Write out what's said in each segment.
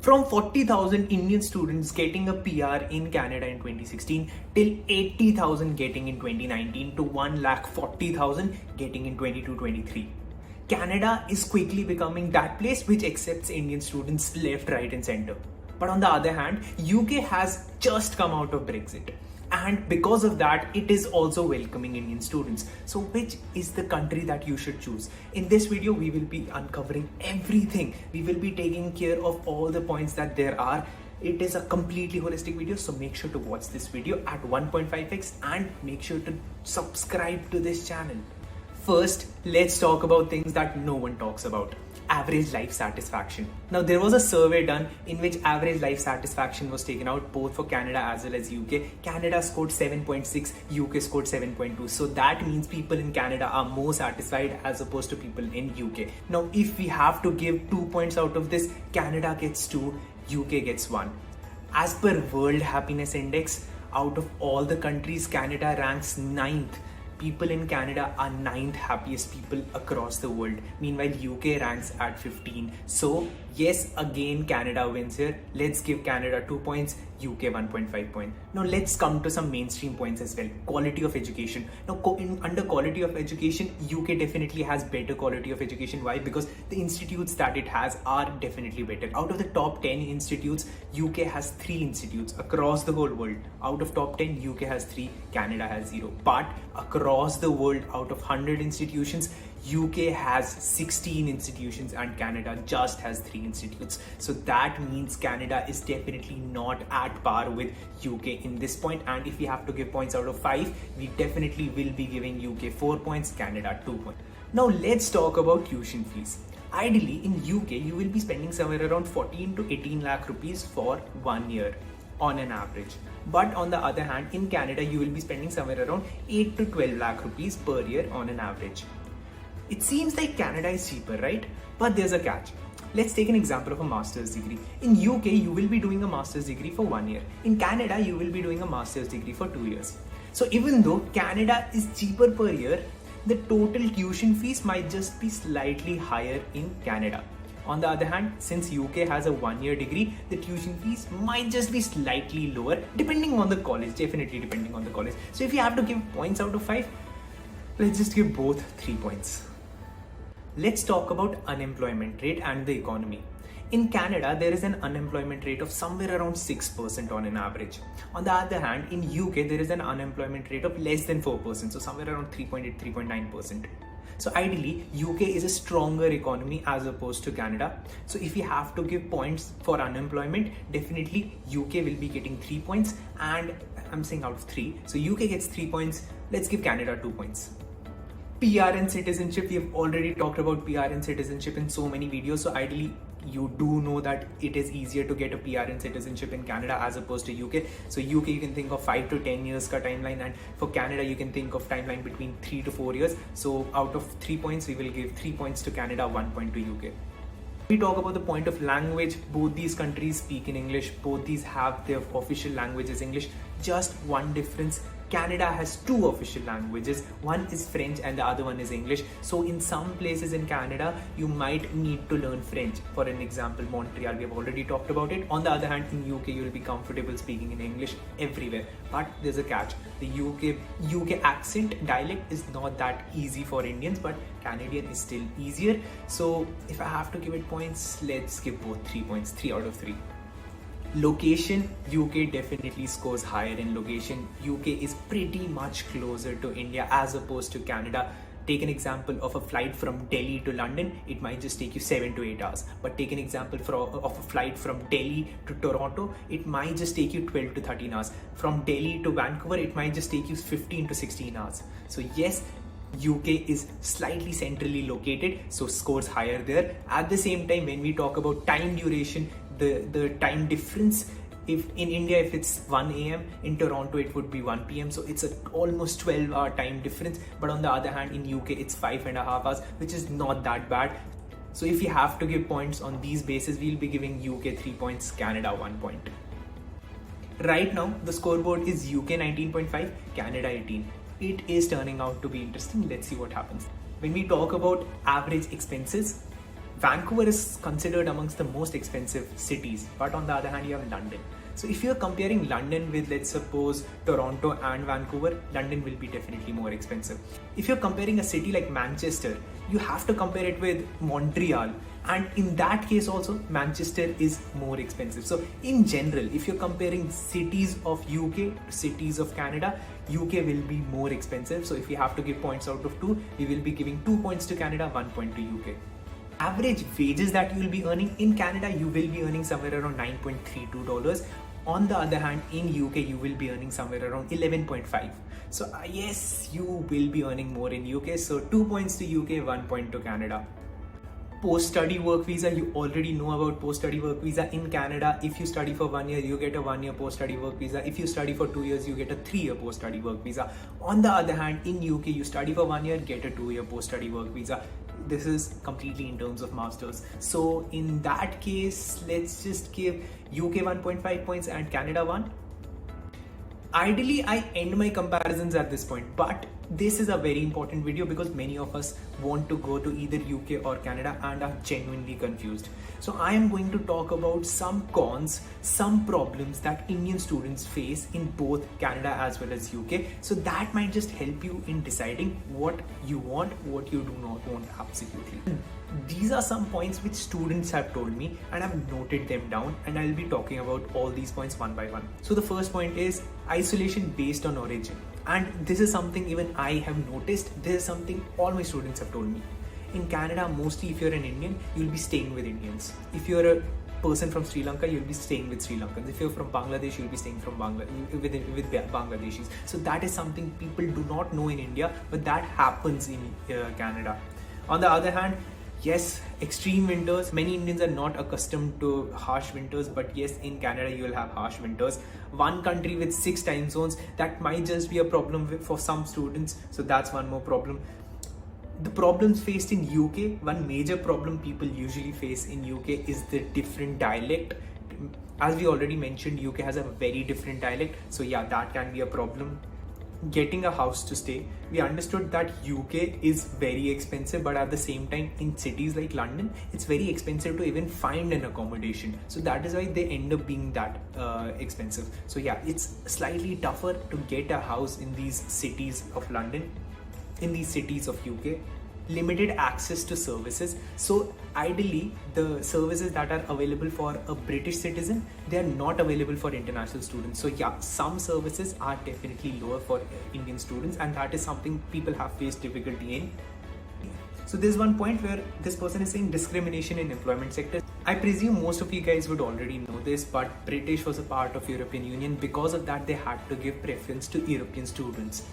From 40,000 Indian students getting a PR in Canada in 2016 till 80,000 getting in 2019 to 1,40,000 getting in 22-23. Canada is quickly becoming that place which accepts Indian students left, right and center. But on the other hand, UK has just come out of Brexit. And because of that, it is also welcoming Indian students. So which is the country that you should choose? In this video, we will be uncovering everything. We will be taking care of all the points that there are. It is a completely holistic video, so make sure to watch this video at 1.5x and make sure to subscribe to this channel. First, let's talk about things that no one talks about. Average life satisfaction. Now, there was a survey done in which average life satisfaction was taken out both for Canada as well as UK. Canada scored 7.6, UK scored 7.2. So that means people in Canada are more satisfied as opposed to people in UK. Now, if we have to give 2 points out of this, Canada gets 2, UK gets 1. As per World Happiness Index, out of all the countries, Canada ranks 9th. People in Canada are 9th happiest people across the world. Meanwhile, UK ranks at 15. So yes, again, Canada wins here. Let's give Canada 2 points, UK 1.5 points. Now let's come to some mainstream points as well. Quality of education. Now under quality of education, UK definitely has better quality of education. Why? Because the institutes that it has are definitely better. Out of the top 10 institutes, UK has 3 institutes across the whole world. Out of top 10, UK has 3, Canada has 0. But across the world, out of 100 institutions, UK has 16 institutions and Canada just has 3 institutes. So that means Canada is definitely not at par with UK in this point. And if we have to give points out of 5, we definitely will be giving UK 4 points, Canada 2 points. Now let's talk about tuition fees. Ideally, in UK, you will be spending somewhere around 14 to 18 lakh rupees for 1 year on an average. But on the other hand, in Canada, you will be spending somewhere around 8 to 12 lakh rupees per year on an average. It seems like Canada is cheaper, right? But there's a catch. Let's take an example of a master's degree. In UK, you will be doing a master's degree for 1 year. In Canada, you will be doing a master's degree for 2 years. So even though Canada is cheaper per year, the total tuition fees might just be slightly higher in Canada. On the other hand, since UK has a 1-year degree, the tuition fees might just be slightly lower depending on the college, definitely depending on the college. So if you have to give points out of 5, let's just give both 3 points. Let's talk about unemployment rate and the economy. In Canada, there is an unemployment rate of somewhere around 6% on an average. On the other hand, in UK, there is an unemployment rate of less than 4%, so somewhere around 3.8, 3.9%. So ideally, UK is a stronger economy as opposed to Canada. So if you have to give points for unemployment, definitely UK will be getting 3 points, and I'm saying out of 3. So UK gets 3 points. Let's give Canada 2 points. PR and citizenship. We have already talked about PR and citizenship in so many videos. So ideally, you do know that it is easier to get a PR and citizenship in Canada as opposed to UK. So UK, you can think of 5 to 10 years ka timeline, and for Canada, you can think of timeline between 3 to 4 years. So out of 3 points, we will give 3 points to Canada, 1 point to UK. We talk about the point of language. Both these countries speak in English. Both these have their official language is English. Just one difference. Canada has 2 official languages. One is French and the other one is English. So in some places in Canada, you might need to learn French. For an example, Montreal, we have already talked about it. On the other hand, in UK, you will be comfortable speaking in English everywhere. But there's a catch. The UK accent dialect is not that easy for Indians, but Canadian is still easier. So if I have to give it points, let's give both 3 points, 3 out of 3. Location, UK definitely scores higher in location. UK is pretty much closer to India as opposed to Canada. Take an example of a flight from Delhi to London, it might just take you 7 to 8 hours. But take an example of a flight from Delhi to Toronto, it might just take you 12 to 13 hours. From Delhi to Vancouver, it might just take you 15 to 16 hours. So yes, UK is slightly centrally located, so scores higher there. At the same time, when we talk about time duration, the time difference, if in India, if it's 1 a.m, in Toronto it would be 1 p.m, so it's a almost 12-hour time difference. But on the other hand, in UK it's 5.5 hours, which is not that bad. So if you have to give points on these bases, we'll be giving UK 3 points, Canada 1 point. Right now the scoreboard is UK 19.5, Canada 18. It is turning out to be interesting. Let's see what happens. When we talk about average expenses, Vancouver is considered amongst the most expensive cities, but on the other hand, you have London. So if you're comparing London with, let's suppose, Toronto and Vancouver, London will be definitely more expensive. If you're comparing a city like Manchester, you have to compare it with Montreal. And in that case also, Manchester is more expensive. So in general, if you're comparing cities of UK, cities of Canada, UK will be more expensive. So if we have to give points out of 2, we will be giving 2 points to Canada, 1 point to UK. Average wages that you will be earning in Canada, you will be earning somewhere around $9.32. On the other hand, in UK, you will be earning somewhere around 11.5. So yes, you will be earning more in UK. So 2 points to UK, 1 point to Canada. Post-study work visa, you already know about post-study work visa. In Canada, if you study for 1 year, you get a 1 year post-study work visa. If you study for 2 years, you get a 3 year post-study work visa. On the other hand, in UK, you study for 1 year, get a 2 year post-study work visa. This is completely in terms of masters. So in that case, let's just give UK 1.5 points and Canada 1. Ideally, I end my comparisons at this point, but this is a very important video because many of us want to go to either UK or Canada and are genuinely confused. So I am going to talk about some cons, some problems that Indian students face in both Canada as well as UK. So that might just help you in deciding what you want, what you do not want absolutely. These are some points which students have told me and I've noted them down, and I'll be talking about all these points one by one. So the first point is isolation based on origin. And this is something even I have noticed. This is something all my students have told me. In Canada, mostly if you're an Indian, you'll be staying with Indians. If you're a person from Sri Lanka, you'll be staying with Sri Lankans. If you're from Bangladesh, you'll be staying with Bangladeshis. So that is something people do not know in India, but that happens in Canada. On the other hand, yes, extreme winters. Many Indians are not accustomed to harsh winters, but yes, in Canada you will have harsh winters. One country with 6 time zones, that might just be a problem for some students. So that's one more problem. The problems faced in UK, one major problem people usually face in UK is the different dialect. As we already mentioned, UK has a very different dialect. So yeah, that can be a problem. Getting a house to stay. We understood that UK is very expensive, but at the same time in cities like London, it's very expensive to even find an accommodation. So that is why they end up being that expensive. So yeah, it's slightly tougher to get a house in these cities of London, in these cities of UK. Limited access to services. So ideally, the services that are available for a British citizen, they are not available for international students. So yeah, some services are definitely lower for Indian students, and that is something people have faced difficulty in. So there's one point where this person is saying discrimination in employment sector. I presume most of you guys would already know this, but British was a part of European Union. Because of that, they had to give preference to European students.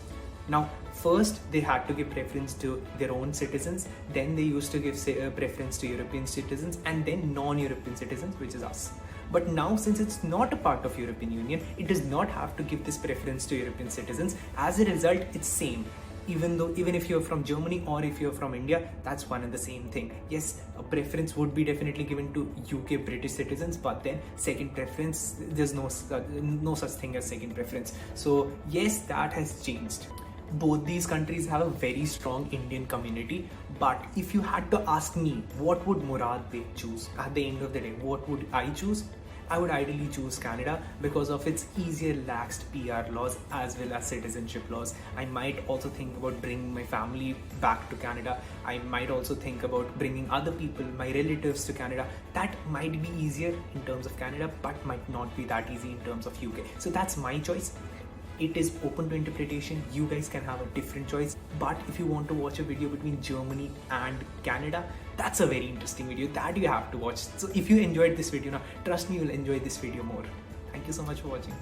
Now, first they had to give preference to their own citizens, then they used to give preference to European citizens, and then non-European citizens, which is us. But now, since it's not a part of European Union, it does not have to give this preference to European citizens. As a result, it's same. Even if you're from Germany or if you're from India, that's one and the same thing. Yes, a preference would be definitely given to UK British citizens, but then second preference, there's no such thing as second preference. So yes, that has changed. Both these countries have a very strong Indian community, but if you had to ask me what would Murad choose at the end of the day, what would I choose? I would ideally choose Canada because of its easier laxed PR laws as well as citizenship laws. I might also think about bringing my family back to Canada. I might also think about bringing other people, my relatives, to Canada. That might be easier in terms of Canada, but might not be that easy in terms of UK. So that's my choice. It is open to interpretation. You guys can have a different choice. But if you want to watch a video between Germany and Canada, that's a very interesting video that you have to watch. So if you enjoyed this video, now trust me, you'll enjoy this video more. Thank you so much for watching.